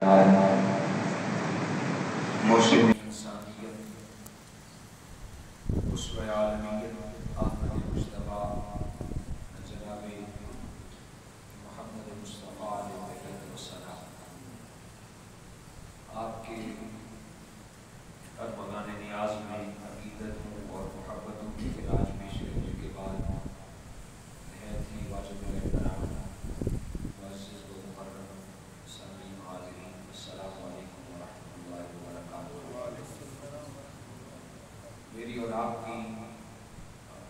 مرشد انسانیت اسوہ عالمیت احمد مصطفیٰ جناب محمد مصطفیٰ علیہ السلام، آپ کے ارمغان نیاز میں عقیدتوں اور محبتوں کی علاج میں شرکت کے بعد نہایت ہی واجب الاحترام معزز و محترم سامعین حاضرین، السلام علیکم ورحمۃ اللہ وبرکاتہ۔ میری اور آپ کی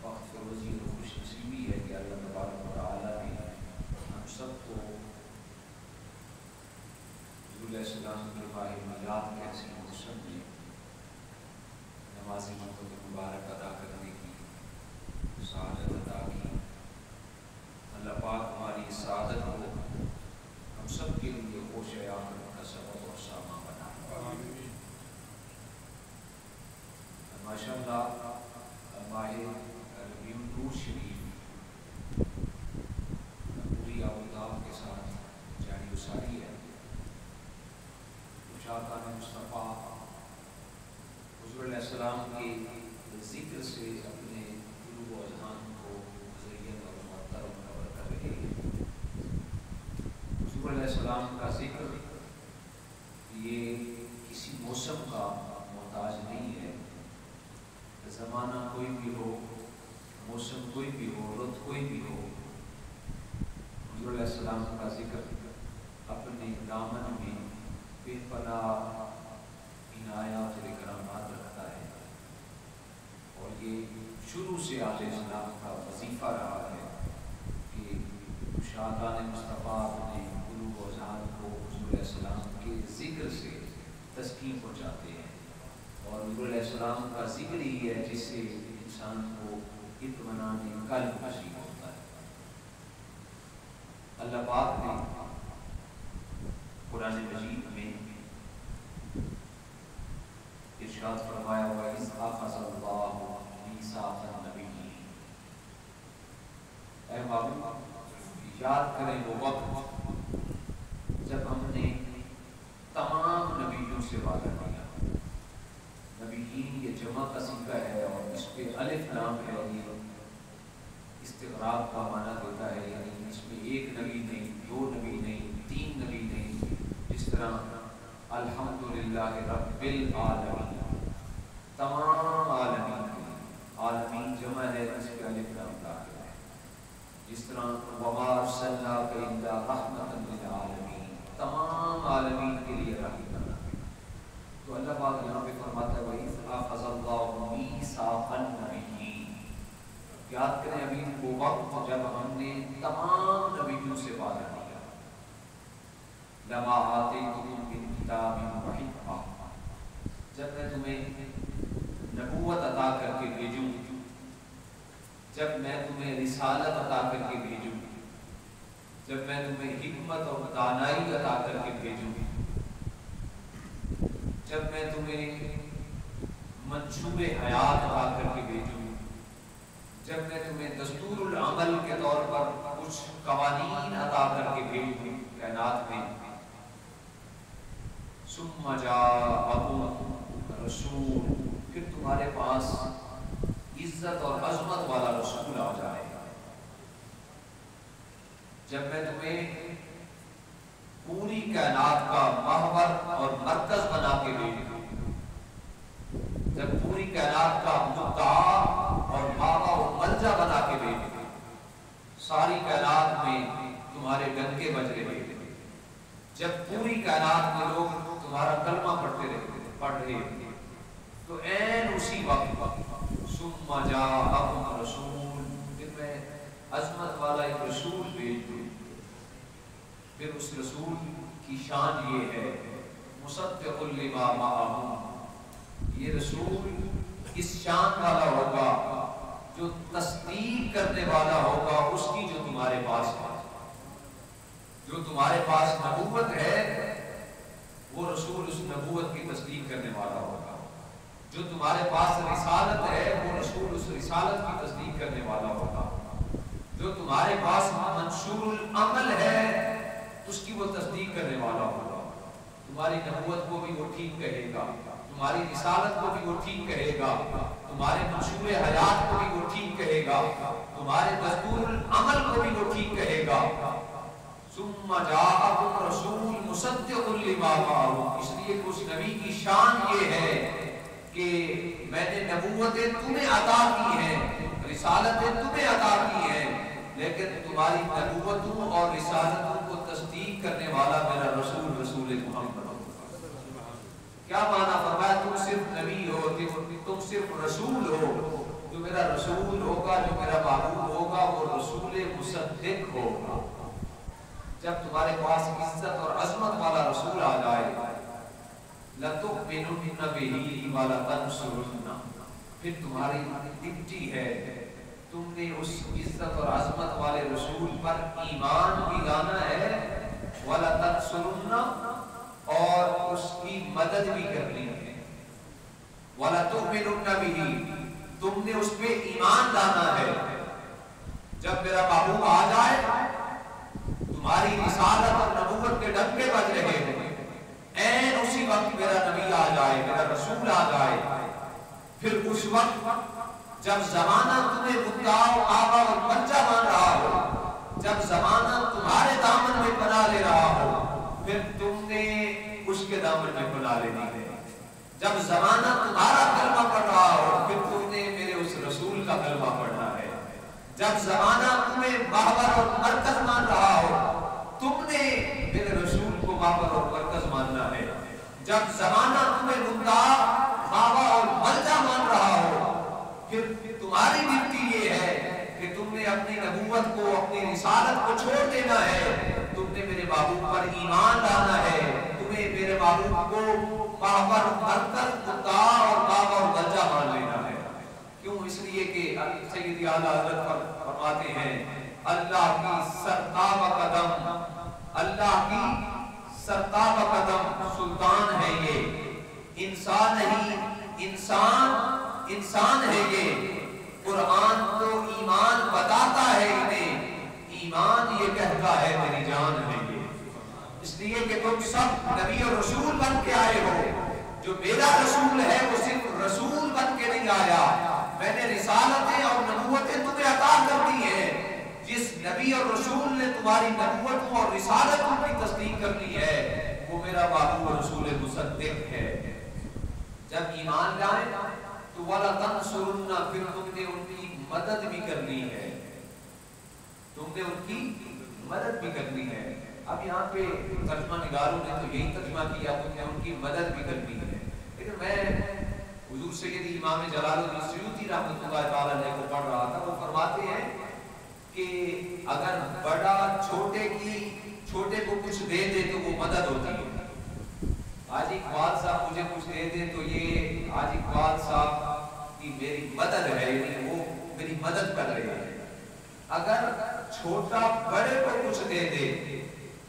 بخت فروزی اور خوش نصیبی ہے کہ اللہ تبارک و تعالیٰ نے ہم سب کو حضور علیہ السلام کے ماہ میلاد کے ایسے موسم میں نماز مقبول مبارک ادا کرنے کی سعادت عطا کی۔ اللہ پاک ہماری سعادت کو ہم سب کے لیے خوش آمد کا سبب اور سامان بنا۔ ماشاء اللہ ماہ ربیع الاول شریف پوری آباداب کے ساتھ جاری و ساری ہے۔ مشاہدہ مصطفیٰ حضور علیہ السلام کے ذکر سے اپنے قلوب و اذہان کو مزین اور معطر و منور کر رہے ہیں۔ حضور علیہ السلام کا ذکر یہ کسی موسم کا محتاج نہیں ہے۔ زمانہ کوئی بھی ہو، موسم کوئی بھی ہو، رت کوئی بھی ہو، حضور علیہ السلام کا ذکر اپنے دامن میں بے پناہ عنایات و اکرامات رکھتا ہے، اور یہ شروع سے علیہ السلام کا وظیفہ رہا ہے کہ شاہدان مصطفیٰ اپنے قلوب و اذہان کو حضور علیہ السلام کے ذکر سے تسکین پہنچاتے ہیں، اور حضور علیہ السلام کا ذکر ہی ہے جس سے انسان کو اطمینان قلب نصیب ہوتا ہے۔ اللہ پاک نے قرآن مجید میں ارشاد فرمایا وَإِذْ أَخَذَ اللَّهُ مِيثَاقَ النَّبِيِّينَ، اے محبوب یاد کریں وہ وقت جب ہم نے تمام نبیوں سے وعدہ کیا۔ نبیین یہ جمع کا صیغہ ہے اور اس پہ الف لام ہے، یہ استغراق کا معنی دیتا ہے، یعنی اس میں ایک نبی نہیں، دو نبی نہیں، تین نبی نہیں، جس طرح الحمدللہ رب العالمین، تمام عالمین، عالمین جمع ہے اس پہ الف لام داخل ہے، جس طرح وما ارسلناک الا رحمۃ للعالمین، تمام عالمین کے لیے رحمت۔ تو اللہ پاک یہاں پہ فرماتا ہے وَإِذْ أَخَذَ اللَّهُ مِيثَاقَ النَّبِيِّينَ، یاد کریں ابھی وہ وقت جب ہم نے تمام نبیوں سے وعدہ کیا، لَمَا آتَيْتُكُم مِّن كِتَابٍ وَحِكْمَةٍ، جب میں تمہیں نبوت عطا کر کے بھیجوں، جب میں تمہیں رسالت عطا کر کے بھیجوں، جب میں تمہیں حکمت اور دانائی عطا کر کے بھیجوں، جب میں تمہیں منشور حیات عطا کر کے بھیجوں، جب میں تمہیں دستور العمل کے طور پر کچھ قوانین عطا کر کے بھیجوں کائنات میں، ثم جاءکم رسول، پھر تمہارے پاس عزت اور عظمت والا رسول آ جائے گا، جب میں تمہیں پوری کائنات کا محور اور مرکز بنا کے بھیجوں، جب پوری کائنات کا مدعا اور ماوا و ملجا بنا کے بھیجوں، ساری کائنات میں تمہارے ڈنکے بج رہے تھے، جب پوری کائنات میں لوگ تمہارا کلمہ پڑھ رہے تھے، تو عین اسی وقت ثم جاءکم رسول، پھر میں عظمت والا ایک رسول بھیج دوں، پھر اس رسول کی شان یہ ہے مصدق لما معہم، یہ رسول اس شان والا ہوگا جو تصدیق کرنے والا ہوگا اس کی جو تمہارے پاس ہے، جو تمہارے پاس نبوت ہے وہ رسول اس نبوت کی تصدیق کرنے والا ہوگا، جو تمہارے پاس رسالت ہے وہ رسول اس رسالت کی تصدیق کرنے والا ہوگا، جو تمہارے پاس منشور العمل ہے اس کی وہ تصدیق کرنے والا ہوگا، تمہاری نبوت کو بھی وہ ٹھیک کہے گا، تمہاری رسالت کو بھی وہ ٹھیک کہے گا، تمہارے منشور حیات کو بھی وہ ٹھیک کہے گا، تمہارے دستور العمل کو بھی وہ ٹھیک کہے گا۔ ثم جاءکم رسول مصدق لما معه، اس لیے کہ اس نبی کی شان یہ ہے کہ میں نے نبوتیں تمہیں عطا کی ہیں، رسالتیں تمہیں عطا کی ہیں، لیکن تمہاری نبوتوں اور رسالتوں کو تصدیق کرنے والا میرا رسول رسول محمد۔ کیا معنی فرمایا؟ تم صرف نبی ہو، تم صرف رسول ہو، جو میرا رسول ہوگا، جو میرا محبوب ہوگا وہ رسول مصدق ہوگا۔ جب تمہارے پاس عزت اور عظمت والا رسول آ جائے، لَتُؤْمِنُنَّ بِهِ وَلَتَنْصُرُنَّهُ، پھر تمہاری ڈیوٹی ہے تم نے اس عزت اور عظمت والے رسول پر ایمان بھی لانا ہے، وَلَتَنْصُرُنَّهُ، اور اس کی مدد بھی کرنی ہے۔ وَلَتُؤْمِنُنَّ بِهِ، تم نے اس پہ ایمان لانا ہے۔ جب میرا محبوب آ جائے، تمہاری رسالت اور نبوت کے ڈنکے بج رہے ہیں، این اسی وقت میرا نبی آ جائے، میرا رسول آ جائے، پھر اس وقت جب زمانہ تمہیں مدعا و آبا اور بچہ مان رہا ہو، جب زمانہ تمہارے دامن میں پناہ لے رہا ہو، پھر تم نے اس کے دامن میں پناہ لینی ہے۔ جب زمانہ تمہارا کلمہ پڑھ رہا ہو، پھر تم نے میرے اس رسول کا کلمہ پڑھنا ہے۔ جب زمانہ تمہیں محور اور مرکز مان رہا ہو، تم نے میرے رسول کو محور اور مرکز ماننا ہے۔ جب زمانہ تمہیں مدعا، محور اور ملجا مان رہا ہو، پھر تمہاری ڈیوٹی یہ ہے کہ تم نے اپنی نبوت کو، اپنی رسالت کو چھوڑ دینا ہے، تم نے میرے محبوب پر ایمان لانا ہے، تمہیں میرے محبوب کو محور، مرکز، مدعا اور محور اور ملجا مان لینا ہے۔ کیوں؟ اس لیے کہ سیدی اعلیٰ حضرت فرماتے ہیں، اللہ کی سرتاب قدم، اللہ کی سرتاب قدم سلطان ہے یہ، انسان نہیں، انسان ہے یہ۔ قرآن تو ایمان بتاتا ہے انہیں، ایمان یہ کہتا ہے میری جان ہے یہ۔ اس لیے کہ تم سب نبی اور رسول بن کے آئے ہو، جو میرا رسول ہے وہ صرف رسول بن کے نہیں آیا، میں نے رسالتیں اور نبوتیں تمہیں عطا کر دی ہیں۔ جس نبی اور رسول نے تمہاری نبوتوں اور رسالتوں کی تصدیق کرنی ہے، وہ میرا محبوب رسول مصدق ہے۔ جب ایمان لائیں تو وَلَتَنْصُرُنَّ، پھر تم نے ان کی مدد بھی کرنی ہے، تم نے ان کی مدد بھی کرنی ہے۔ اب یہاں پہ ترجمہ نگاروں نے تو یہی ترجمہ کیا، تم نے ان کی مدد بھی کرنی ہے، لیکن میں حضور سید امام جلال الدین سیوطی رحمۃ اللہ تعالیٰ علیہ کو پڑھ رہا تھا، وہ فرماتے ہیں کہ اگر بڑا چھوٹے کو کچھ دے دے تو وہ مدد ہوتی ہے۔ آج اقبال صاحب مجھے کچھ دے دے تو یہ آج اقبال صاحب کی میری مدد ہے، یعنی وہ میری مدد کر رہے ہیں۔ اگر چھوٹا بڑے کو کچھ دے دے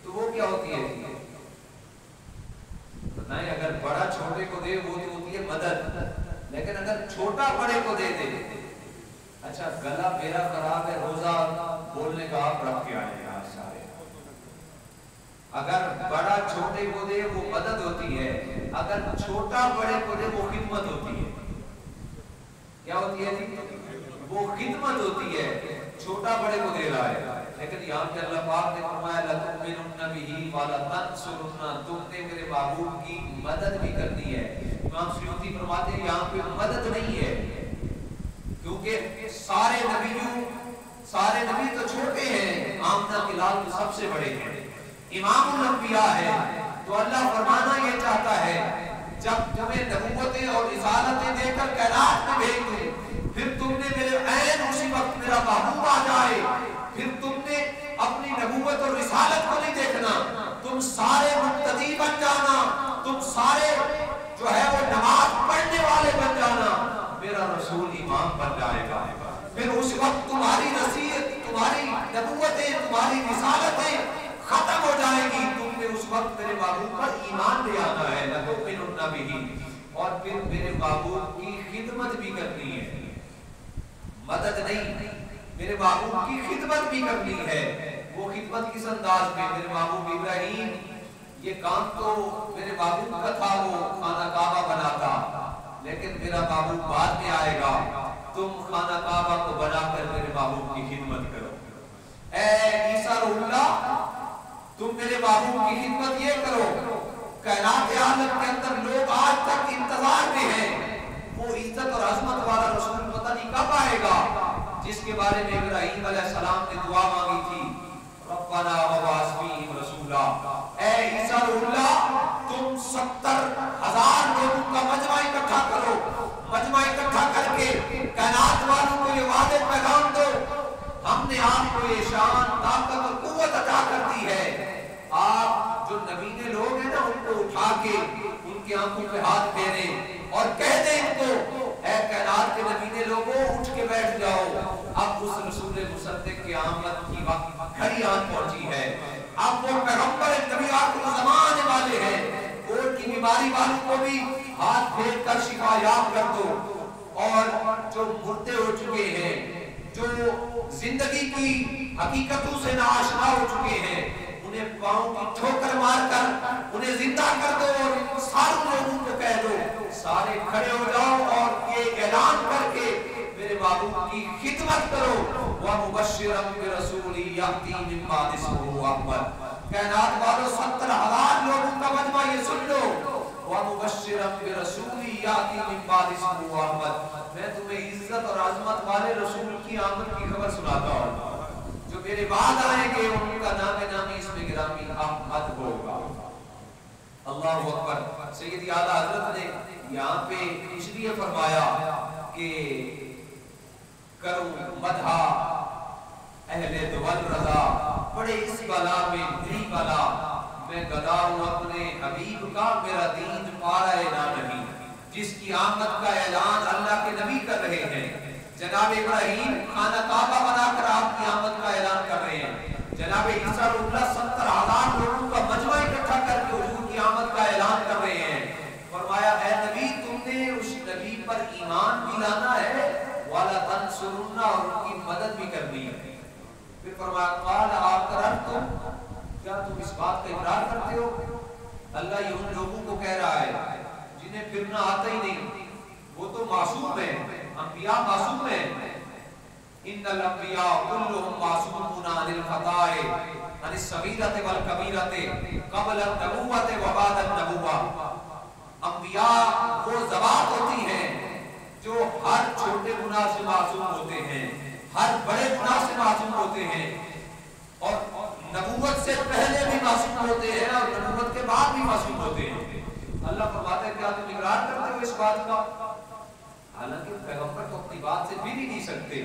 تو وہ کیا ہوتی ہے؟ نہیں، اگر بڑا چھوٹے کو دے وہ تو ہوتی ہے مدد، لیکن اگر چھوٹا بڑے کو دے دے، اچھا گلا میرا خراب ہے، روزہ بولنے کا آپ رکھ کے آئے ہیں آج سارے۔ اگر بڑا چھوٹے کو دے وہ مدد ہوتی ہے، اگر چھوٹا بڑے کو دے وہ خدمت ہوتی ہے۔ کیا ہوتی ہے جی؟ وہ خدمت ہوتی ہے، چھوٹا بڑے کو دے رہا ہے۔ لیکن یہاں پہ اللہ پاک نے فرمایا لَتُؤْمِنُنَّ بِهِ وَلَتَنْصُرُنَّهُ، تم نے میرے محبوب کی مدد بھی کرنی ہے۔ امام سیوطی فرماتے ہیں یہاں پہ مدد نہیں ہے، کیونکہ سارے نبی تو چھوٹے ہیں، آمنہ کے لال تو سب سے بڑے ہیں، امام الانبیاء ہے۔ تو اللہ فرمانا یہ چاہتا ہے جب تمہیں نبوتیں اور رسالتیں دے کر کائنات میں بھیج دوں، پھر تم نے میرے عین اسی وقت میرا محبوب آ جائے، پھر تم نے اپنی نبوت اور رسالت کو نہیں دیکھنا، تم سارے مقتدی بن جانا، تم سارے جو ہے وہ نماز پڑھنے والے بن جانا، میرا رسول امام بن جائے گا۔ پھر اس وقت تمہاری نصیحت، تمہاری نبوتیں، تمہاری رسالتیں ختم ہو جائے گی، تم نے اس وقت میرے محبوب پر ایمان لے آنا ہے، لَتُؤْمِنُنَّ بِهِ، اور پھر میرے محبوب کی خدمت بھی کرنی ہے، مدد نہیں، میرے محبوب کی خدمت بھی کرنی ہے۔ وہ خدمت کس انداز میں؟ میرے محبوب ابراہیم یہ کام تو میرے محبوب کا تھا، وہ خانہ کعبہ بناتا، لیکن میرا محبوب بعد میں آئے گا، تم خانہ کعبہ کو بنا کر میرے محبوب کی خدمت کرو۔ اے عیسیٰ روح اللہ، تم میرے محبوب کی خدمت یہ کرو۔ کائنات عالم کے اندر لوگ آج تک انتظار میں ہیں، وہ عزت اور عظمت والا رسول پتہ نہیں کب آئے گا، جس کے بارے میں ابراہیم علیہ السلام نے دعا مانگی تھی، ربنا وبعث فیہم رسولا۔ اے عیسیٰ روح اللہ، تم 70,000 لوگوں کا مجمع اکٹھا کرو، مجمع اکٹھا کر کے کائنات والوں کو یہ واضح پیغام دو، ہم نے آپ کو یہ شان، طاقت اور قوت عطا کر دی ہے، آپ جو نبینے لوگ ہیں نا، ان کو اٹھا کے ان کی آنکھوں پہ ہاتھ پھیریں اور کہہ دیں ان کو، اے کائنات کے نبینے لوگوں اٹھ کے بیٹھ جاؤ، اب اس رسول مصدق کی آمد کی وقت گھڑی آن پہنچی ہے، اب وہ پیغمبر نبی آخر زمانے والے ہیں، کوڑ کی بیماری والوں کو بھی ہاتھ پھیر کر شفا یاب کر دو، اور جو مردے ہو چکے ہیں، جو زندگی کی حقیقتوں سے ناآشنا ہو چکے ہیں، انہیں پاؤں کی ٹھوکر مار کر انہیں زندہ کر دو، اور سارے لوگوں کو کہہ دو سارے کھڑے ہو جاؤ اور یہ اعلان کر کے میرے محبوب کی خدمت کرو، وَمُبَشِّرًا بِرَسُولٍ يَأْتِي مِن بَعْدِهِ اسْمُهُ أَحْمَدُ۔ کائنات والوں 70,000 لوگوں کا مجمع یہ سن لو، وَمُبَشِّرًا بِرَسُولٍ يَأْتِي مِن بَعْدِهِ اسْمُهُ أَحْمَدُ، میں تمہیں عزت اور عظمت والے رسول کی آمد کی خبر سناتا ہوں، جو میرے بعد آئیں گے ان کا نام نامی اس میں گرامی احمد ہوگا۔ اللہ اکبر۔ سیدی اعلیٰ حضرت نے یہاں پہ اس لیے فرمایا کہ کرو مدحا اہل دول رضا، پڑے اس بلا میں بری بلا، میں گدا ہوں اپنے حبیب کا، میرا دین پارا نہ نہیں، جس کی آمد کا اعلان اللہ کے نبی کر رہے ہیں۔ جناب ابراہیم خانہ کعبہ بنا کر آپ کی آمد کا اعلان کر رہے ہیں، جناب عیسیٰ روح اللہ 70,000 لوگوں کا مجمع اکٹھا کر کے حضور کی آمد کا اعلان کر رہے ہیں۔ فرمایا اے نبی، تم نے اس نبی پر ایمان بھی لانا ہے، وَلَا تَنْصُرُنَّ، اور ان کی مدد بھی کرنی ہے۔ پھر فرمایا قَالَ أَقْرَرْتُمْ، کیا تم اس بات کا اقرار کرتے ہو؟ اللہ یہ ان لوگوں کو کہہ رہا ہے جنہیں پھرنا آتا ہی نہیں، وہ تو معصوم ہیں، انبیاء معصوم ہیں، ان الانبیاء کلهم معصومون عن الخطاء عن الصغیرۃ والکبیرۃ قبل النبوۃ وبعد النبوۃ۔ انبیاء وہ ذوات ہوتی ہیں جو ہر چھوٹے گناہ سے معصوم ہوتے ہیں، ہر بڑے گناہ سے معصوم ہوتے ہیں، اور نبوت سے پہلے بھی معصوم ہوتے ہیں اور نبوت کے بعد بھی معصوم ہوتے ہیں۔ اللہ فرماتا ہے کیا تم اقرار کرتے ہو اس بات کا؟ حالانکہ پیغمبر تو اپنی بات سے بھی نہیں سکتے،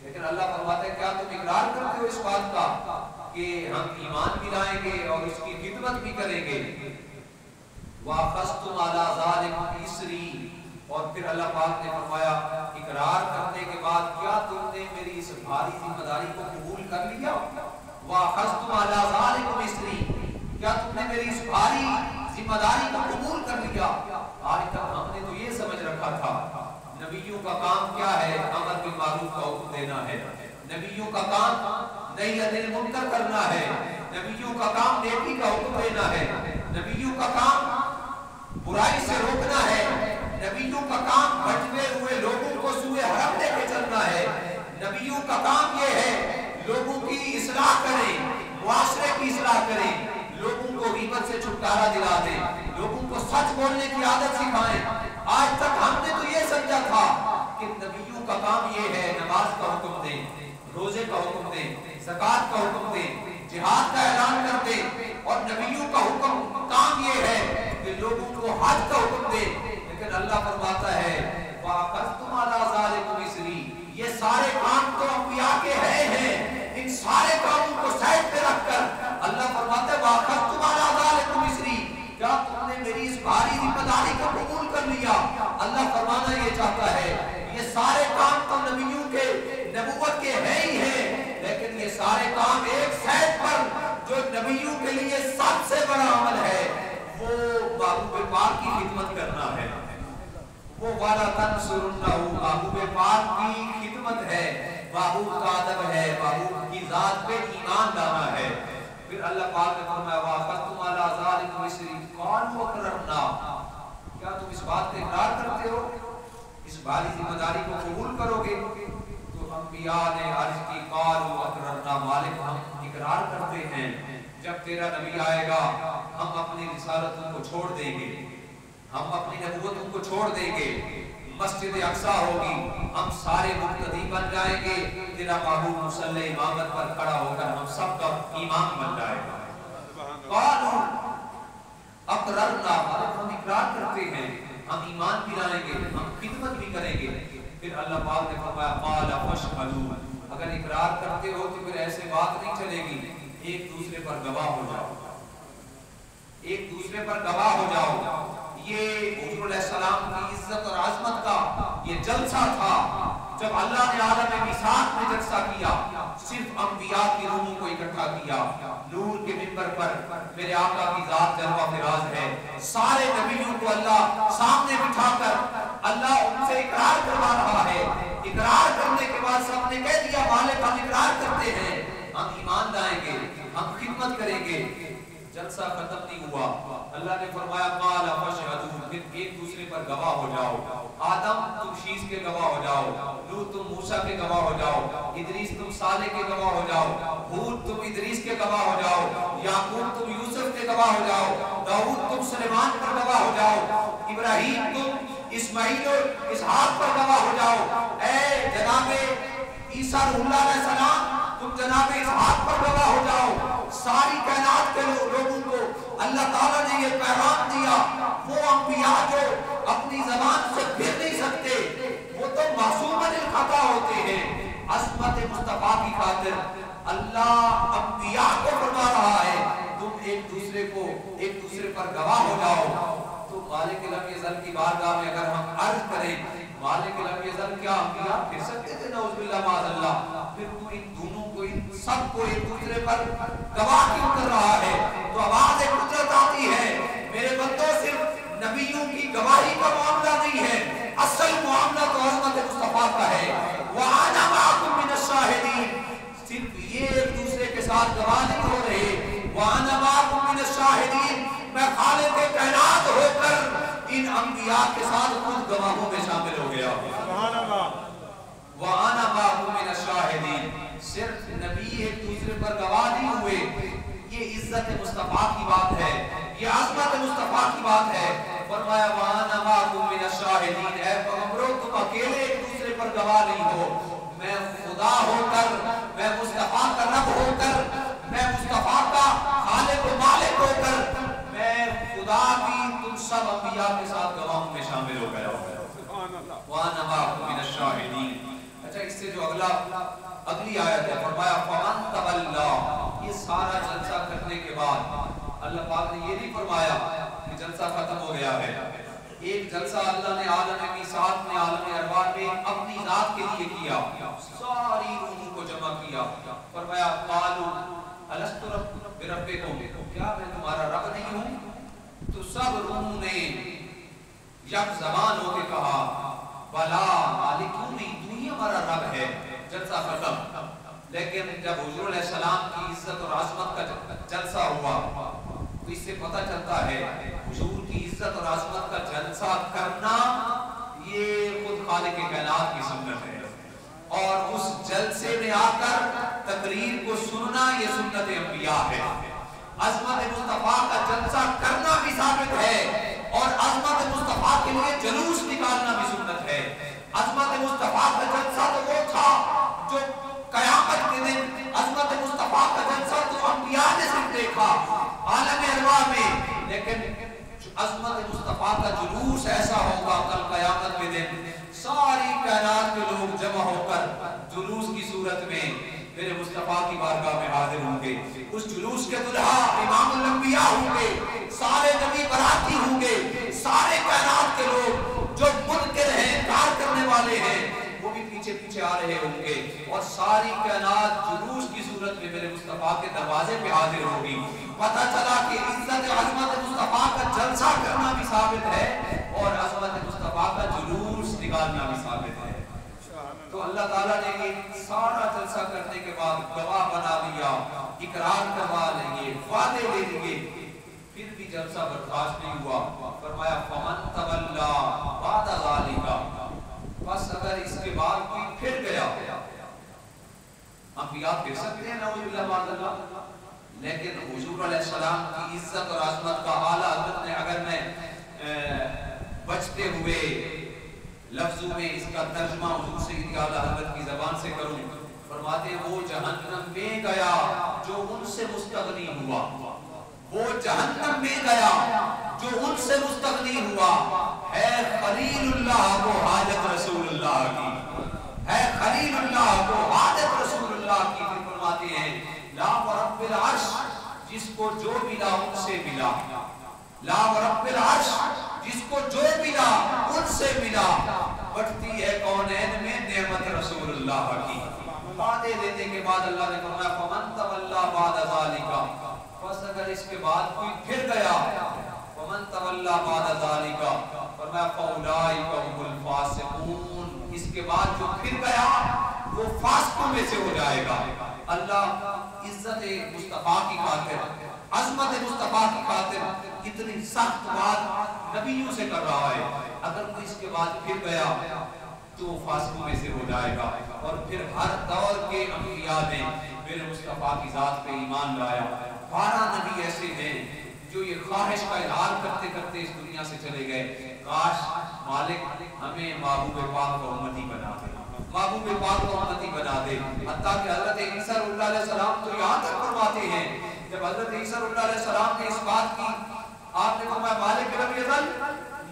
لیکن اللہ فرماتا ہے کیا تم اقرار کرتے ہو اس بات کا کہ ہم ایمان بھی لائیں گے اور اس کی خدمت بھی کریں گے؟ وَأَخَذْتُمْ عَلَىٰ ذَلِكُمْ إِصْرِي، اور پھر اللہ پاک نے فرمایا اقرار کرنے کے بعد کیا تم نے میری اس بھاری ذمہ داری کو قبول کر لیا؟ وَأَخَذْتُمْ عَلَىٰ ذَلِكُمْ إِصْرِي، کیا تم نے میری اس بھاری ذمہ داری کو قبول کر لیا؟ آج تک ہم نے تو یہ سمجھ رکھا تھا نبیوں کا کام کیا ہے؟ امر بالمعروف کا حکم دینا ہے، نبیوں کا کام نہی عن منکر کرنا ہے، نبیوں کا کام نیکی کا حکم دینا ہے، نبیوں کا کام برائی سے روکنا ہے، نبیوں کا کام بھٹکے ہوئے لوگوں کو سوئے حرم لے کے چلنا ہے، نبیوں کا کام یہ ہے لوگوں کی اصلاح کریں، معاشرے کی اصلاح کریں، لوگوں کو غیبت سے چھٹکارا دلا دیں، لوگوں کو سچ بولنے کی عادت سکھائیں۔ آج تک ہم نے تو یہ سمجھا تھا کہ نبیوں کا کام یہ ہے نماز کا حکم دیں، روزے کا حکم دیں، زکوٰۃ کا حکم دیں، جہاد کا اعلان کر دیں، اور نبیوں کا حکم کام یہ ہے کہ لوگوں کو حج کا حکم دیں، لیکن اللہ فرماتا ہے وَأَخَذْتُمْ عَلَىٰ ذَلِكُمْ إِصْرِي، یہ سارے کام تو انبیاء کے ہیں، ان سارے کاموں کو سائڈ پہ رکھ کر اللہ فرماتا ہے وَأَخَذْتُمْ عَلَىٰ ذَلِكُمْ إِصْرِي، کیا تم نے میری اس بھاری ذمہ داری کو قبول کر لیا؟ اللہ فرمانا یہ چاہتا ہے یہ سارے کام تو نبیوں کے نبوت کے ہیں ہی ہیں، لیکن یہ سارے کام ایک سائڈ پر جو نبیوں کے لیے سب سے بڑا عمل ہے وہ محبوب پاک کی خدمت کرنا ہے، وہ وَلَا تَنْصُرُنَّهُ، محبوب پاک کی خدمت ہے، محبوب کا ادب ہے، محبوب کی ذات پہ ایمان لانا ہے۔ پھر اللہ پاک نے فرمایا وَأَخَذْتُمْ عَلَىٰ ذَٰلِكُمْ إِصْرِي قَالُوا أَقْرَرْنَا، کیا تم اس بات کا اقرار کرتے ہو، اس بھاری ذمہ داری کو قبول کرو گے؟ تو انبیاء نے عرض کی قَالُوا أَقْرَرْنَا، مالک ہم اقرار کرتے ہیں، جب تیرا نبی آئے گا ہم اپنی رسالتوں کو چھوڑ دیں گے، ہم اپنی نبوتوں کو چھوڑ دیں گے، مسجد اقصیٰ ہوگی، ہم سارے مقتدی بن جائیں گے، تیرا محبوب مصلی امامت پر کھڑا ہو کر ہم سب کا امام بن جائے گا۔ قالوا اقررنا، ہم اقرار کرتے ہیں، ہم ایمان بھی لائیں گے، ہم خدمت بھی کریں گے۔ پھر اللہ پاک نے فرمایا قال فاشهدوا، اگر اقرار کرتے ہو تو پھر ایسے بات نہیں چلے گی، ایک دوسرے پر گواہ ہو جاؤ، ایک دوسرے پر گواہ ہو جاؤ۔ یہ حضور علیہ السلام کی عزت اور عظمت کا یہ جلسہ تھا، جب اللہ نے عالم میثاق میں جلسہ کیا، صرف انبیاء کی روحوں کو اکٹھا کیا، نور کے منبر پر میرے آقا کی ذات جلوہ فراز ہے، سارے نبیوں کو اللہ سامنے بٹھا کر اللہ ان سے اقرار کروا رہا ہے۔ اقرار کرنے کے بعد سب نے کہہ دیا مالک ہم اقرار کرتے ہیں، ہم ایمان لائیں گے، ہم خدمت کریں گے۔ جلسہ ختم نہیں ہوا، اللہ نے فرمایا قال فاشهدوا، پھر ایک دوسرے پر گواہ ہو جاؤ، آدم تم شیش کے گواہ ہو جاؤ، لوط تم موسیٰ کے گواہ ہو جاؤ، ادریس تم صالح کے گواہ ہو جاؤ، ہود تم ادریس کے گواہ ہو جاؤ، یعقوب تم یوسف کے گواہ ہو جاؤ، داؤد تم سلیمان پر گواہ ہو جاؤ، ابراہیم تم اسماعیل اور اسحاق پر گواہ ہو جاؤ، اے جناب عیسیٰ روح اللہ علیہ السلام تم جناب اسحاق پر گواہ ہو جاؤ۔ ساری کائنات کے لوگوں کو اللہ تعالیٰ نے یہ پیغام دیا، وہ انبیاء جو اپنی زبان سے پھر نہیں سکتے، وہ تو معصوم الخطا ہوتے ہیں، عصمت مصطفیٰ کی خاطر اللہ انبیاء کو فرما رہا ہے تم ایک دوسرے پر گواہ ہو جاؤ۔ تو مالک لم یزل کی بارگاہ میں اگر ہم عرض کریں مالک لم یزل کیا انبیاء پھر سکتے تھے نعوذ باللہ معاذ اللہ، پھر تو ان دونوں کو ان سب کو ایک دوسرے پر گواہ کیوں کر رہا ہے؟ تو آواز قدرت آتی ہے میرے بندوں، صرف نبیوں کی گواہی کا معاملہ نہیں ہے، اصل معاملہ تو عظمت مصطفیٰ کا ہے۔ وَأَنَا مَعَكُم مِّنَ الشَّاهِدِينَ، صرف یہ ایک دوسرے کے ساتھ گواہ نہیں ہو رہے، وَأَنَا مَعَكُم مِّنَ الشَّاهِدِينَ، میں خالق کائنات ہو کر ان انبیاء کے ساتھ خود گواہوں میں شامل ہو گیا۔ سبحان اللہ۔ وَأَنَا مَعَكُم مِّنَ الشَّاهِدِينَ، صرف نبی ایک دوسرے پر گواہ نہیں ہوئے، یہ عزت مصطفیٰ کی بات ہے، یہ عظمت مصطفیٰ کی بات ہے۔ فرمایا وَأَنَا مَعَكُم مِّنَ الشَّاهِدِينَ، اے پیغمبرو تم اکیلے ایک دوسرے پر گواہ نہیں ہو، میں خدا ہو کر، میں مصطفیٰ کا رب ہو کر، میں مصطفیٰ کا خالق و مالک ہو کر، میں خدا بھی تم سب انبیاء کے ساتھ گواہوں میں شامل ہو گیا۔ وَأَنَا مَعَكُم مِّنَ الشَّاهِدِينَ۔ اچھا اس سے جو اگلی آیت ہے فرمایا فَمَن تَوَلَّىٰ، یہ سارا جلسہ کرنے کے بعد اللہ پاک نے یہ نہیں فرمایا کہ جلسہ ختم ہو گیا ہے، ایک جلسہ اللہ نے عالم میثاق میں عالم ارواح میں اپنی ذات کے لیے کیا، ساری روحوں کو جمع کیا، فرمایا قالوا الست بربکم، کیا میں تمہارا رب نہیں ہوں؟ تو سب روحوں نے یک زبان ہو کے کہا بلا مالک کیوں نہیں، تو ہی ہمارا رب ہے۔ جلسہ ختم، لیکن جب حضور علیہ السلام کی عزت اور عظمت کا جلسہ ہوا تو اس سے پتہ چلتا ہے حضور کی عزت اور عظمت کا جلسہ کرنا یہ خود خالق کائنات کی سنت ہے، اور اس جلسے میں آ کر تقریر کو سننا یہ سنت انبیاء ہے۔ عظمت مصطفیٰ کا جلسہ کرنا بھی ثابت ہے، اور عظمت مصطفیٰ کے لیے جلوس نکالنا بھی سنت ہے۔ عظمت مصطفیٰ کا جلسہ تو وہ تھا جو قیامت کے دن، عظمت مصطفیٰ کا جلسہ تو انبیاء نے صرف دیکھا عالم ارواح میں، لیکن عظمت مصطفیٰ کا جلوس ایسا ہوگا کل قیامت کے دن، ساری کائنات کے لوگ جمع ہو کر جلوس کی صورت میں میرے مصطفیٰ کی بارگاہ میں حاضر ہوں گے۔ اس جلوس کے دلہا امام الانبیاء ہوں گے، سارے نبی براتی ہوں گے، سارے کائنات کے لوگ جو منکر ہیں، انکار کرنے والے ہیں، وہ بھی پیچھے پیچھے آ رہے ہوں گے، اور ساری کائنات جلوس کی صورت میں میرے مصطفیٰ کے دروازے پہ حاضر ہوگی۔ پتہ چلا کہ عزت عظمت مصطفیٰ کا جلسہ کرنا بھی ثابت ہے، اور عظمت مصطفیٰ کا جلوس نکالنا بھی ثابت ہے۔ تو تو اللہ تعالیٰ نے یہ سارا جلسہ کرنے کے بعد گواہ بنا لیا، اقرار کروا لیں گے، وعدے لے لیں گے، پھر بھی جلسہ برداشت نہیں ہوا، فرمایا فمن تولا بعد ذالک، بس اگر اس کے بعد کوئی پھر گیا، انبیاء پھر سکتے ہیں نعوذ باللہ معاذ اللہ، لیکن حضور علیہ السلام کی عزت اور عظمت کا اعلیٰ حضرت نے، اگر میں بچتے ہوئے لفظوں میں اس کا ترجمہ حضور سیدی اعلیٰ حضرت کی زبان سے کروں، فرماتے ہیں وہ جہنم میں گیا جو ان سے مستغنی ہوا، وہ جہنم میں گیا جو ان سے مستغنی ہوا، ہے خلیل اللہ کو حاجت رسول اللہ کی، ہے خلیل اللہ کو حاجت رسول اللہ کی، پھر فرماتے ہیں لا ورب العرش، جس کو جو ملا ان سے ملا، لا ورب العرش، جس کو جو ملا ان سے ملا، بڑھتی ہے کونین میں نعمت رسول اللہ کی۔ وعدے دینے کے بعد اللہ نے فرمایا فمن تولا بعد ذالک، بس اگر اس کے بعد کوئی پھر گیا، فمن تولا بعد ذالک، فرمایا فاولئک هم الفاسقون، اس کے بعد جو پھر گیا وہ فاسقوں میں سے ہو جائے گا۔ اللہ عزت مصطفیٰ کی خاطر، عظمت مصطفیٰ کی خاطر اتنی سخت بات نبیوں سے کر رہا ہے، اگر کوئی اس کے بعد پھر گیا تو وہ فاسقوں میں سے ہو جائے گا۔ اور پھر ہر دور کے انبیاء نے میرے مصطفیٰ کی ذات پہ ایمان لایا، 12 نبی ایسے ہیں جو یہ خواہش کا اظہار کرتے کرتے اس دنیا سے چلے گئے، کاش مالک ہمیں محبوب پاک کو امتی بنا دے، محبوب پاک کو امتی بنا دے۔ حتیٰ کہ حضرت عیسیٰ علیہ السلام تو یہاں تک فرماتے ہیں، جب حضرت عیسیٰ علیہ السلام نے اس بات کی، آپ نے فرمایا مالک رب یزل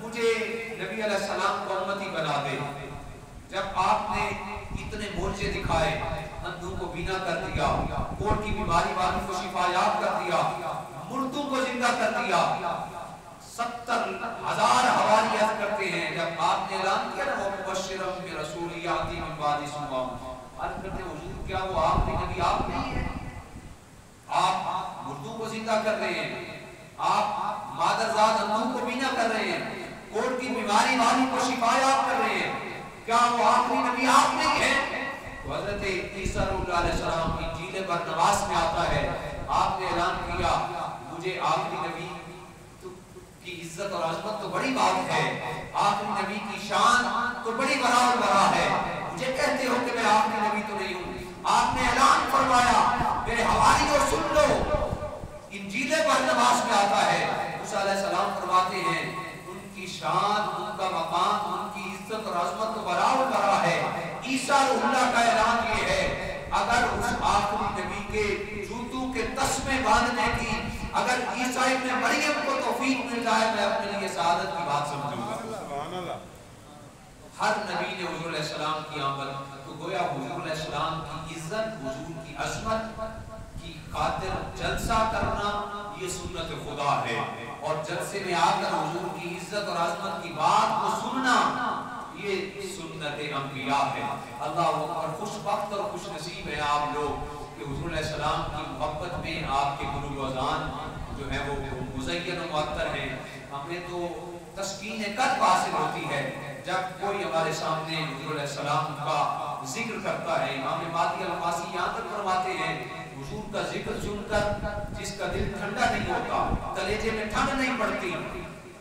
مجھے نبی علیہ السلام کو امتی بنا دے۔ جب آپ نے اتنے معجزے دکھائے، اندھوں کو بینا کر دیا، کوڑ کی بیماری والوں کو شفا یاب کر دیا، مردوں کو زندہ کر دیا، 70,000 حوالی عرض کرتے ہیں، جب آپ نے اعلان کیا نا مبشرا برسول یاتی من بعد اسمہ، عرض کرتے ہیں حضور کیا وہ آخری نبی آپ نہیں ہے؟ آپ مردوں کو زندہ کر رہے ہیں، آپ مادرزاد اندھوں کو بینا کر رہے ہیں، کوڑ کی بیماری والوں کو شفا یاب کر رہے ہیں، کیا وہ آخری نبی آپ نہیں ہے؟ تو حضرت عیسیٰ علیہ السلام کی انجیل برنواس میں آتا ہے، آپ نے اعلان کیا مجھے آخری نبی کی عزت اور عظمت تو بڑی بات ہے، آخری نبی کی شان تو بڑی برابر برا ہے، مجھے کہتے ہو کہ میں آخری نبی تو نہیں ہوں۔ آپ نے اعلان فرمایا میرے حواریوں سن لو، انجیل برنواس میں آتا ہے، موسیٰ علیہ السلام فرماتے ہیں ان کی شان، ان کا مقام، ان کی عزت اور عظمت تو برابر برا ہے۔ عیسیٰ اللہ کا اعلان یہ ہے اگر اس آخری نبی کے جوتوں کے تسمے باندھنے کی اگر عیسیٰ ابن مریم کو توفیق مل جائے میں اپنے لیے سعادت کی بات سمجھوں گا۔ ہر نبی نے حضور علیہ السلام کی آمد تو گویا حضور علیہ السلام کی عزت، حضور کی عظمت کی خاطر جلسہ کرنا یہ سنت خدا ہے، اور جلسے میں آ کر حضور کی عزت اور عظمت کی بات کو سننا یہ سنت انبیاء ہے۔ اللہ اکبر، خوش بخت اور خوش نصیب ہے آپ لوگ کہ حضور علیہ السلام کی محبت میں آپ کے گلو و اذان جو ہے وہ مزین و معطر ہیں۔ ہمیں تو تسکین قلب حاصل ہوتی ہے جب کوئی ہمارے سامنے حضور علیہ السلام کا ذکر کرتا ہے۔ امام مہدی الماسی یہاں تک فرماتے ہیں حضور کا ذکر سن کر جس کا دل ٹھنڈا نہیں ہوتا، کلیجے میں ٹھنڈ نہیں پڑتی،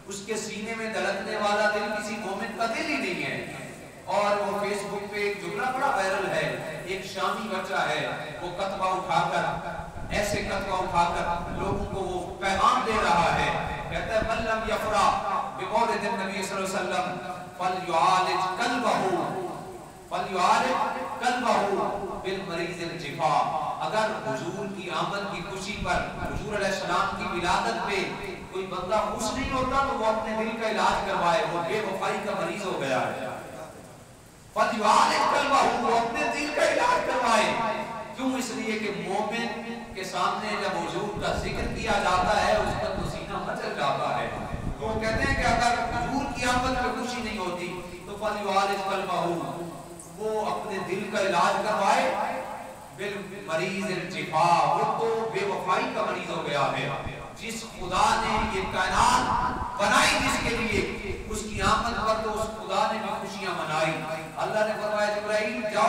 اس کے سینے میں دھڑکنے والا دل کسی مومن کا دل ہی نہیں ہے۔ اور وہ فیس بک پہ ایک جملہ بڑا وائرل ہے، ایک شامی بچہ ہے وہ کتبہ اٹھا کر ایسے کتبہ اٹھا کر لوگوں کو وہ پیغام دے رہا ہے، کہتا ہے من لم یفرح بمولد النبی صلی اللہ علیہ وسلم فلیعالج قلبہ بالمریض الجفا، اگر حضور کی آمد کی خوشی پر، حضور علیہ السلام کی ولادت پہ کوئی بندہ خوش نہیں ہوتا تو وہ اپنے دل کا علاج کروائے، وہ بے وفائی کا مریض ہو گیا ہے۔ فلیعالج قلبہ، وہ اپنے دل کا علاج کروائے، کیوں؟ اس لیے کہ مومن کے سامنے جب حضور کا ذکر کیا جاتا ہے اس کا تو سینہ مچل جاتا ہے۔ تو وہ کہتے ہیں کہ اگر حضور کی آمد پہ خوشی نہیں ہوتی تو فلیعالج قلبہ، وہ اپنے دل کا علاج کروائے، بالمریض الجفا، وہ تو بے وفائی کا مریض ہو گیا ہے۔ جس خدا نے یہ کائنات بنائی جس کے لیے، اس کی آمد پر تو اس خدا نے بھی خوشیاں منائی۔ اللہ نے فرمایا جبرائیل جاؤ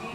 3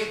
1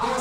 2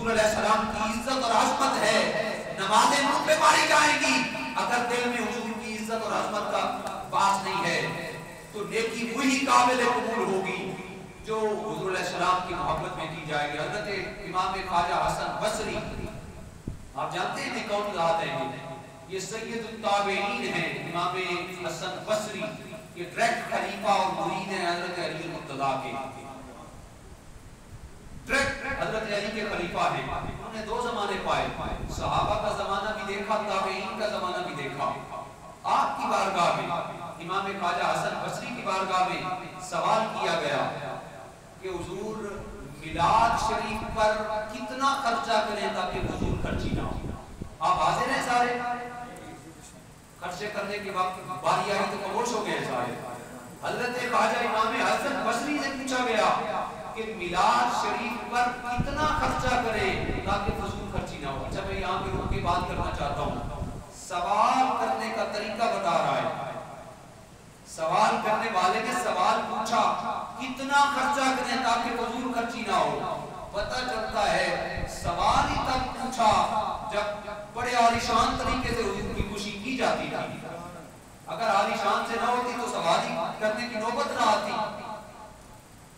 حضور علیہ السلام کی عزت اور عظمت ہے، نمازیں منہ پہ پڑھی جائیں گی، اگر دل میں حضور کی عزت اور عظمت کا باس نہیں ہے تو نیکی وہی قابل قبول ہوگی جو حضور علیہ السلام کی محبت میں کی جائے گی۔ حضرت امام خواجہ حسن بصری، آپ جانتے ہیں کون ذات ہے یہ سید التابعین ہیں، امام حسن بصری، یہ ڈائریکٹ خلیفہ اور مرید ہیں حضرت علی المرتضیٰ کے، ڈائریکٹ حضرت علی کے خلیفہ ہیں۔ انہوں نے دو زمانے پائے، صحابہ کا زمانہ بھی دیکھا، تابعین کا زمانہ بھی دیکھا۔ آپ کی بارگاہ میں، امام خواجہ حسن بصری کی بارگاہ میں سوال کیا گیا کہ حضور میلاد شریف پر کتنا خرچہ کریں تاکہ حضور خرچی نہ ہو؟ آپ حاضر ہیں سارے؟ خرچے کرنے کے وقت باری آئی تو خاموش ہو گئے سارے۔ حضرت خواجہ امام حسن بصری سے پوچھا گیا کہ میلاد شریف پر کتنا خرچہ کرے تاکہ فضول خرچی نہ ہو۔ اچھا میں یہاں پہ رک کے بات کرنا چاہتا ہوں، سوال کرنے کا طریقہ بتا رہا ہے۔ سوال کرنے والے نے سوال پوچھا کتنا خرچہ کریں تاکہ فضول خرچی نہ ہو، پتہ چلتا ہے سوال ہی تب پوچھا جب بڑے عالیشان طریقے سے حضور کی خوشی کی جاتی تھی۔ اگر عالیشان سے نہ ہوتی تو سوال ہی کرنے کی نوبت نہ آتی۔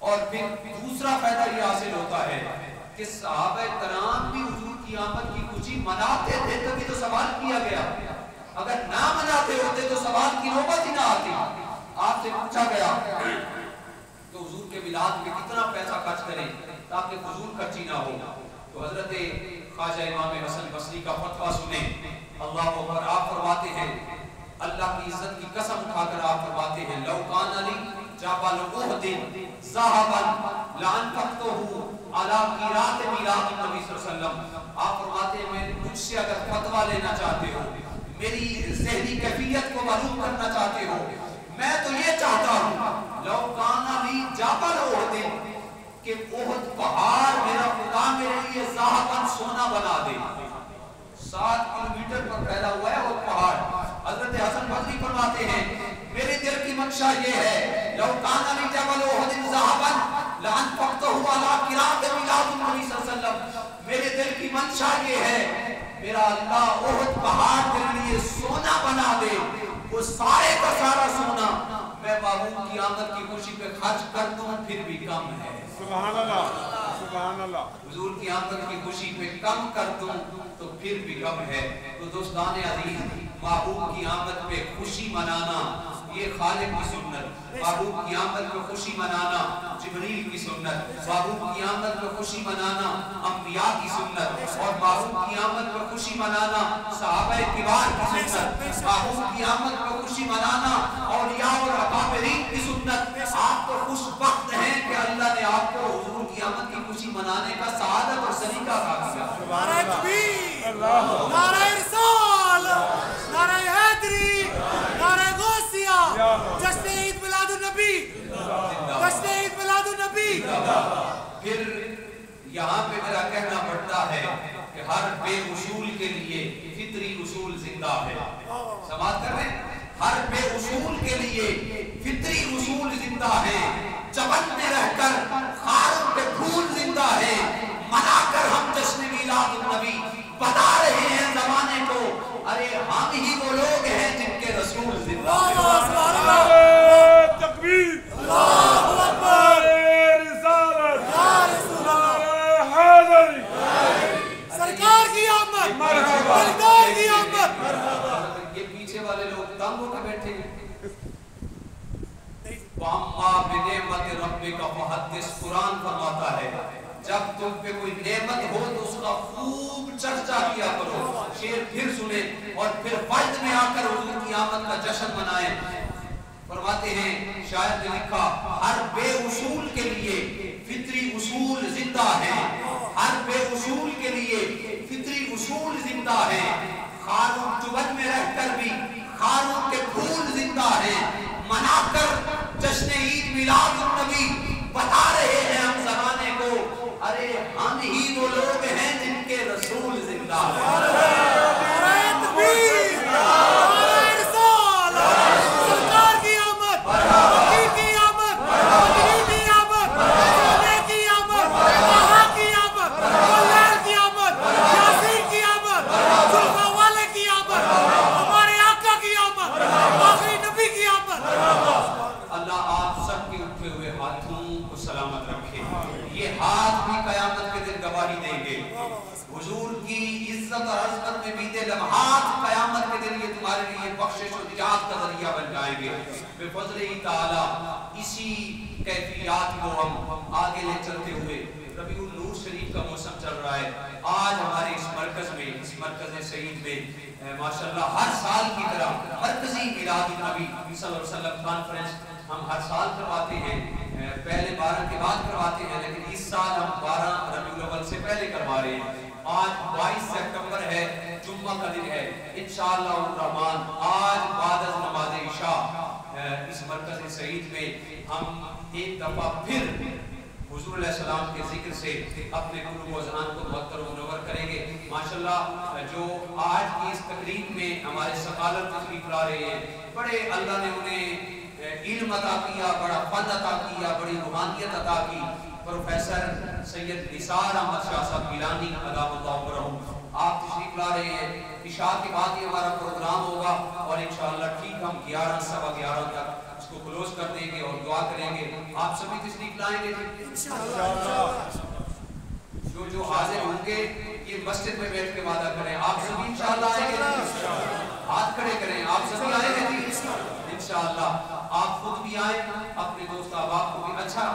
اور پھر دوسرا فائدہ یہ حاصل ہوتا ہے کہ صحابہ کرام بھی حضور کی آمد کی خوشی مناتے تھے تبھی تو سوال کیا گیا، اگر نہ مناتے ہوتے تو سوال کی نوبت ہی نہ آتی۔ آپ سے پوچھا گیا کہ حضور کے میلاد میں کتنا پیسہ خرچ کریں تاکہ فضول خرچی نہ ہو، تو حضرت خواجہ امام حسن بصری کا فتویٰ سنیں۔ اللہ اکبر، آپ فرماتے ہیں، اللہ کی عزت کی قسم اٹھا کر آپ فرماتے ہیں، لو کان علی جبل احد ذهبا لانفقته علی قیراط میلاد النبی صلی اللہ علیہ وسلم۔ آپ فرماتے ہیں میں مجھ سے اگر فتویٰ لینا چاہتے ہو، میری ذہنی کیفیت کو معلوم کرنا چاہتے ہو، میں تو یہ چاہتا ہوں لو کان علی جبل احد، کہ احد پہاڑ میرا خدا میرے لیے ذهبا سونا بنا دے۔ 7 کلومیٹر پر پھیلا ہوا ہے وہ پہاڑ۔ حضرت حسن بصری فرماتے ہیں میرے دل کی منشا یہ ہے، لو کان علی جبل احد ذهبا لانفقته علی قیراط میلاد النبی صلی اللہ علیہ وسلم، میرے دل کی منشا یہ ہے میرا اللہ احد پہاڑ میرے لیے سونا بنا دے، وہ سارے کا سارا سونا میں محبوب کی آمد کی خوشی پہ خرچ کر دوں پھر بھی کم ہے۔ سبحان اللہ، سبحان اللہ۔ حضور کی آمد کی خوشی پہ کم کر دوں تو پھر بھی کم ہے۔ تو دوستان عزیز، محبوب کی آمد پہ خوشی منانا یہ خالق کی سنت، محبوب کی آمد پہ خوشی منانا جبریل کی سنت، محبوب کی آمد پہ خوشی منانا انبیاء کی سنت، اور محبوب کی آمد پہ خوشی منانا صحابہ کبار کی سنت، محبوب کی آمد پہ خوشی منانا اولیاء اور اکابرین کی سنت۔ آپ تو خوش بخت ہیں کہ اللہ نے آپ کو حضور کی آمد کی خوشی منانے کا سعادت اور سلیقہ عطا کیا۔ نعرہ تکبیر، نعرہ رسال، نعرہ حیدری، نعرہ غوثیہ، جشن عید میلاد النبی، جشن عید میلاد النبی۔ پھر یہاں پہ میرا کہنا پڑتا ہے کہ ہر بے اصول کے لیے فطری اصول زندہ ہے۔ سماعت کر رہے ہیں؟ ہر بے اصول کے لیے فطری اصول زندہ ہے۔ چمن میں رہ کر خاروں کے پھول زندہ ہے، منا کر ہم جشن میلاد النبی بتا رہے ہیں زمانے کو، ارے ہم ہی وہ لوگ ہیں جن کے رسول زندہ ہے۔ تکبیر، اللہ اکبر، رسالت، یا رسول اللہ، حیدری، سرکار کی آمد، دلدار کی آمد۔ یہ پیچھے والے لوگ تنگ ہو کے بیٹھے ہیں۔ وَأَمَّا بِنِعْمَةِ رَبِّكَ فَحَدِّثْ، قرآن فرماتا ہے جب تم پہ کوئی نعمت ہو تو اس کا خوب چرچا کیا کرو۔ شعر پھر سنیں اور پھر وقت میں آ کر حضور کی آمد کا جشن منائیں۔ فرماتے ہیں شاعر نے لکھا، ہر بے اصول کے لیے فطری اصول زندہ ہے، ہر بے اصول کے لیے فطری اصول زندہ ہے، خاروں چبن میں رہ کر بھی خاروں کے پھول زندہ ہیں، منا کر جشن عید میلاد النبی بتا رہے ہیں ہم زمانے کو، ارے ہم ہی وہ لوگ ہیں جن کے رسول زندہ ہیں۔ نعرہ تکبیر، نعرہ رسال، سرکار کی آمد، وکیل کی آمد، مدنی کی آمد، سونے کی آمد، طٰہٰ کی آمد، ملیل کی مفید لمحات قیامت کے دن یہ تمہارے لیے بخشش و نجات کا ذریعہ بن جائیں گے بفضل تعالی. اسی کیفیات کو ہم آگے لے چلتے ہوئے ربیع النور شریف کا موسم چل رہا ہے. آج ہمارے اس مرکز میں, اس مرکز سعید میں ماشاءاللہ ہر سال کی طرح مرکزی میلاد النبی صلی اللہ علیہ وسلم کانفرنس ہم ہر سال کرواتے ہیں. پہلے 12 کے بعد کرواتے ہیں, لیکن اس سال ہم 12 ربیع الاول سے پہلے کروا رہے ہیں. آج 22 سپٹمبر ہے, جمعہ کا دن ہے. انشاءاللہ الرحمن آج بعد از نماز عشاء اس مرکز سعید میں ہم ایک دفعہ پھر حضور علیہ السلام کے ذکر سے اپنے قلوب و اذہان کو معطر و منور کریں گے. ماشاءاللہ جو آج کی اس تقریب میں ہمارے ثقالت تشریف لا رہے ہیں, بڑے اللہ نے انہیں علم عطا کیا, بڑا فن عطا کیا, بڑی روحانیت عطا کی. پروفیسر سید نثار احمد شاہ صاحب گیلانی ادام اللہ عمرہ آپ تشریف لا رہے ہیں. عشاء کے بعد یہ ہمارا پروگرام ہوگا اور انشاءاللہ ٹھیک ہم 11 سوا 11 تک اس کو کلوز کر دیں گے اور دعا کریں گے. آپ سبھی تشریف لائیں گے جو حاضر ہوں گے یہ مسجد میں بیٹھ کے وعدہ کریں آپ سبھی انشاءاللہ آئیں گے. ہاتھ کھڑے کریں, آپ سبھی آئیں گے انشاءاللہ. آپ خود بھی آئیں, اپنے دوست احباب کو بھی. اچھا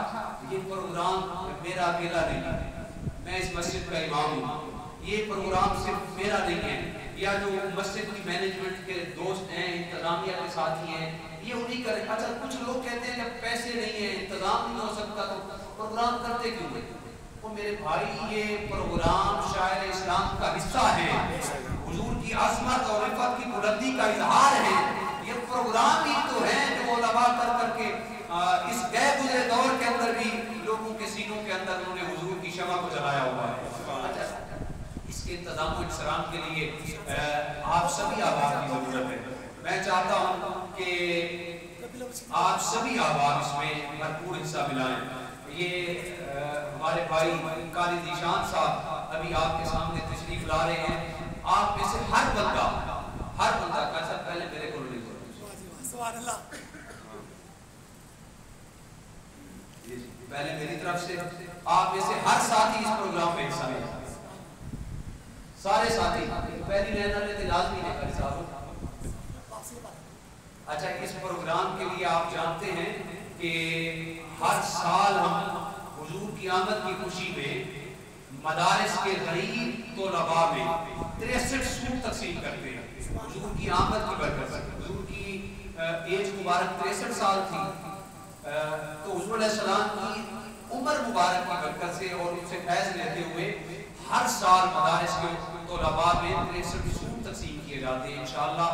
یہ پروگرام میرا اکیلا نہیں ہے, میں اس مسجد کا امام ہوں. یہ پروگرام صرف میرا نہیں ہے, یا جو مسجد کی مینجمنٹ کے دوست ہیں, انتظامیہ کے ساتھی ہیں, یہ انہی کریں. اچھا کچھ لوگ کہتے ہیں کہ پیسے نہیں ہیں, انتظام نہیں ہو سکتا تو پروگرام کرتے کیوں نہیں؟ وہ میرے بھائی یہ پروگرام شاعر اسلام کا حصہ ہے, حضور کی عظمت اور عفت کی بلندی کا اظہار ہے. یہ پروگرام ہی تو ہے جو علماء کر کر کے اس گئے گزرے دور کے اندر بھی لوگوں کے سینوں کے اندر انہوں نے حضور کی شمع کو جلایا ہوا ہے. اچھا اس کے انتظام و انصرام کے لیے آپ سبھی احباب کی ضرورت ہے. میں چاہتا ہوں کہ آپ سبھی احباب اس میں بھرپور حصہ ملائیں. یہ ہمارے بھائی قاری ذیشان صاحب ابھی آپ کے سامنے تشریف لا رہے ہیں. آپ میں سے ہر بندہ کیسا پہلے میرے کو نہیں سبحان اللہ, پہلے میری طرف سے آپ میں سے ہر ساتھی اس پروگرام میں حصہ لے, سارے ساتھی. پہلی لائن والے تو لازمی ہے کر صاحب. اچھا اس پروگرام کے لیے آپ جانتے ہیں کہ ہر سال ہم حضور کی آمد کی خوشی میں مدارس کے غریب طلباء میں 63 سوٹ تقسیم کرتے ہیں. حضور کی آمد کی برکت سے, حضور کی ایج مبارک 63 سال تھی, تو حضور علیہ السلام کی عمر مبارک کی برکت سے اور ان سے فیض لیتے ہوئے ہر سال مدارس کے طلباء میں 63 سوٹ تقسیم کیے جاتے ہیں. انشاءاللہ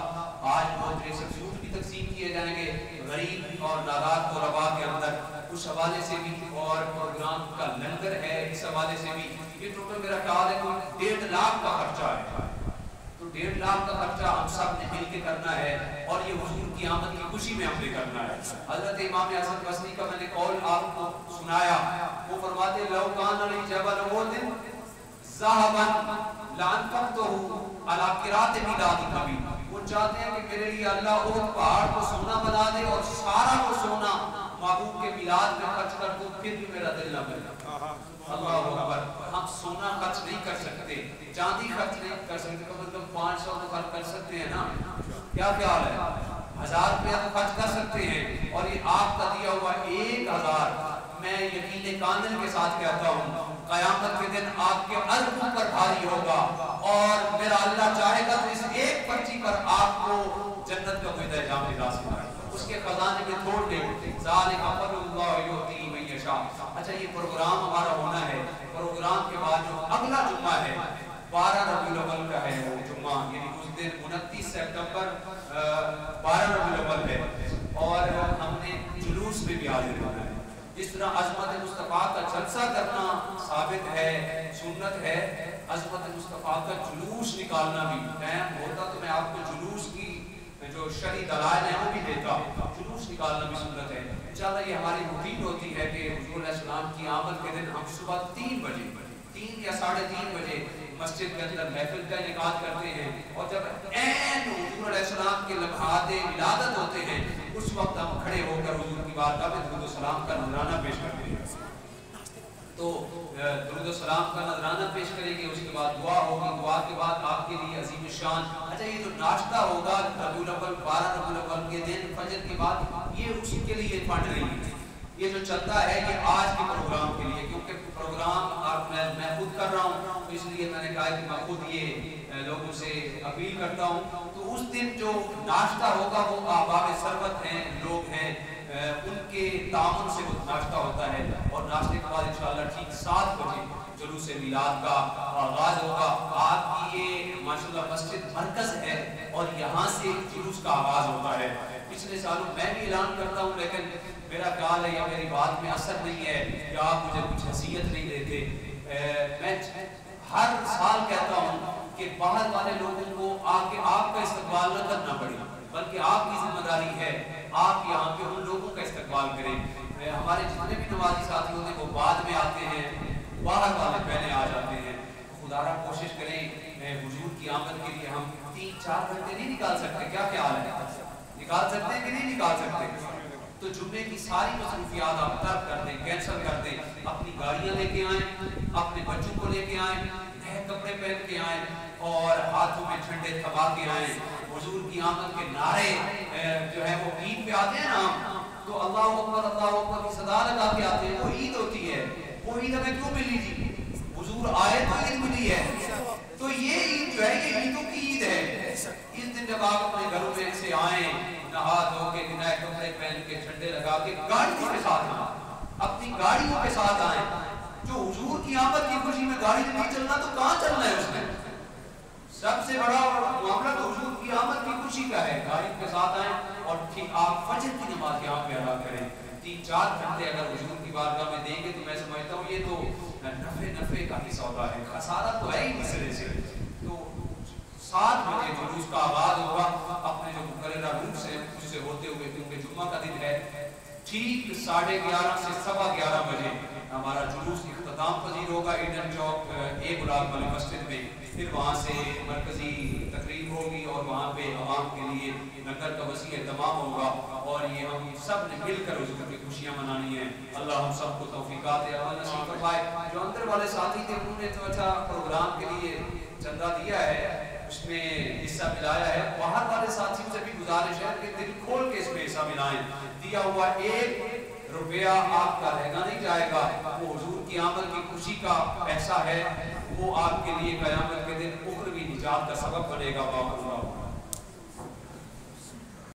آج وہ 63 سوٹ بھی تقسیم کیے جائیں گے غریب اور نادار طلباء کے اندر. اس حوالے سے بھی اور پروگرام کا لنگر ہے, اس حوالے سے بھی یہ ٹوٹل میرا خیال ہے کہ 1.5 لاکھ کا خرچہ ہے. تو 1.5 لاکھ کا خرچہ ہم سب نے مل کے کرنا ہے اور یہ حضور کی آمد کی خوشی میں ہم نے کرنا ہے. حضرت امام حسن بصری کا میں نے قول آپ کو سنایا, وہ فرماتے ہیں لو کان علی جبل احد ذهبا لانفقته على قراءة میلاد النبی. وہ چاہتے ہیں کہ میرے لیے اللہ احد پہاڑ کو سونا بنا دے اور سارا کو سونا محبوب کے میلاد میں خرچ کر دو, پھر بھی میرا دل نہ بھرے. اللہ اکبر. ہم سونا خرچ نہیں کر سکتے, چاندی خرچ نہیں کر سکتے, کم از کم 500 تو خرچ کر سکتے ہیں نا. کیا خیال ہے؟ 1000 روپیہ تو خرچ کر سکتے ہیں. اور یہ آپ کا دیا ہوا 1000 میں یقین کامل کے ساتھ کہتا ہوں قیامت کے دن آپ کے اربوں پر بھاری ہوگا, اور میرا اللہ چاہے گا تو اس ایک پرچی پر آپ کو جنت کا کوئی درجہ ملا سکتا ہے, اس کے خزانے میں توڑ دے. ذالک فضل اللہ یؤتی من یشاء. اچھا یہ پروگرام ہمارا ہونا ہے. پروگرام کے بعد جو اگلا جمعہ ہے 12 ربیع الاول کا ہے, وہ جمعہ یعنی اس دن 29 سپٹمبر 12 ربیع الاول ہے, اور ہم نے جلوس میں بھی حاضر ہونا ہے. جس طرح عظمت مصطفیٰ کا جلسہ کرنا ثابت ہے, سنت ہے, عظمت مصطفیٰ کا جلوس نکالنا بھی. ٹائم ہوتا تو میں آپ کو جلوس کی جو شرعی دلائل ہیں وہ بھی دیتا, جلوس نکالنا بھی سنت ہے. انشاءاللہ یہ ہماری روٹین ہوتی ہے کہ حضور علیہ السلام کی آمد کے دن ہم صبح 3 بجے 3 یا 3:30 بجے مسجد کے اندر محفل کا انعقاد کرتے ہیں, اور جب عین حضور علیہ السلام کے لمحات ولادت ہوتے ہیں اس وقت ہم کھڑے ہو کر حضور کی بارگاہ میں درود و سلام کا نذرانہ پیش کرتے ہیں. تو درود و سلام کا نذرانہ پیش کریں گے، اس کے بعد دعا ہوگی، دعا کے بعد آپ کے لیے عظیم الشان اچھا یہ جو ناشتہ ہوگا ربیع الاول 12 ربیع الاول کے دن فجر کے بعد، یہ اسی کے لیے فنڈ رہی ہے، یہ جو چلتا ہے یہ آج کے پروگرام کے لیے، کیونکہ پروگرام میں خود کر رہا ہوں تو اس لیے میں نے کہا کہ میں خود یہ لوگوں سے اپیل کرتا ہوں۔ تو اس دن جو ناشتہ ہوگا وہ احباب ثروت ہیں، لوگ ہیں، ان کے تعاون سے وہ ناشتہ ہوتا ہے، اور ناشتے کے بعد انشاءاللہ ٹھیک 7 بجے جلوس میلاد کا آغاز ہوگا۔ آپ کی یہ ماشاءاللہ مسجد مرکز ہے اور یہاں سے جلوس کا آغاز ہوتا ہے۔ پچھلے سالوں میں بھی اعلان کرتا ہوں، لیکن میرا خیال ہے یا میری بات میں اثر نہیں ہے کہ آپ مجھے کچھ حیثیت نہیں دیتے۔ میں ہر سال کہتا ہوں کہ باہر والے لوگوں کو آکے آپ کا استقبال نہ کرنا پڑے، بلکہ آپ کی ذمہ داری ہے آپ یہاں پہ ان لوگوں کا استقبال کریں۔ ہمارے جتنے بھی نمازی ساتھی ہوتے ہیں وہ بعد میں آتے ہیں، باہر والے پہلے آ جاتے ہیں۔ خدا را کوشش کریں حضور کی آمد کے لیے ہم 3-4 گھنٹے نہیں نکال سکتے، کیا خیال ہے؟ نکال سکتے ہیں کہ نہیں نکال سکتے؟ تو جمعے کی ساری مصروفیات آپ ترک کر دیں، کینسل کر دیں، اپنی گاڑیاں لے کے آئیں، اپنے بچوں کو لے کے آئیں، نئے کپڑے پہن کے آئیں اور ہاتھوں میں جھنڈے تھما کے آئیں۔ حضور کی آمد کے نعرے جو ہے وہ عید پہ آتے ہیں نا، تو اللہ اکبر کی صدا لگا کے آتے ہیں، وہ عید ہوتی ہے۔ وہ عید ہمیں کیوں ملی تھی؟ حضور آئے تو عید ملی ہے، تو یہ عید جو ہے یہ عیدوں کی عید ہے۔ اس دن جب آپ اپنے گھروں میں سے آئیں، نہا دھو کے نئے کپڑے پہن کے جھنڈے لگا کے گاڑیوں کے ساتھ آئیں، اپنی گاڑیوں کے ساتھ آئیں۔ جو حضور کی آمد کی خوشی میں گاڑی نہیں چلنا تو کہاں چلنا ہے اس میں؟ سب سے بڑا معاملہ تو حضور کی آمد کی خوشی کا ہے، گاڑی کے ساتھ آئیں اور ٹھیک آپ فجر کی نماز یہاں پہ ادا کریں۔ 3-4 گھنٹے اگر حضور کی بارگاہ میں دیں گے تو میں سمجھتا ہوں یہ تو نفع کا ہی سودا ہے، خسارہ تو ہے ہی اس طرح سے۔ تو 7 بجے جلوس کا آغاز ہوگا، اپنے جو مقررہ روٹ سے اس سے ہوتے ہوئے، کیونکہ جمعہ کا دن ہے، ٹھیک 11:30 سے 11:15 بجے ہمارا جلوس اختتام پذیر ہوگا ایڈن چوک اے بلاک والی مسجد میں۔ پھر وہاں سے مرکزی تقریب ہوگی اور وہاں پہ عوام کے لیے لنگر کا وسیع اہتمام ہوگا، اور یہ ہم سب نے مل کر حضور کی خوشیاں منانی ہیں۔ اللہ ہم سب کو توفیقات عمل نصیب فرمائے۔ جو اندر والے ساتھی تھے انہوں نے تو اچھا پروگرام کے لیے چندہ دیا ہے، اس میں حصہ ملایا ہے۔ باہر والے ساتھیوں سے بھی گزارش ہے کہ دل کھول کے اس میں حصہ ملائیں۔ دیا ہوا 1 روپیہ آپ کا رہنا نہیں جائے گا، وہ حضور کی آمد کی خوشی کا پیسہ ہے، وہ آپ کے لیے قیامت کے دن اخروی نجات کا سبب بنے گا۔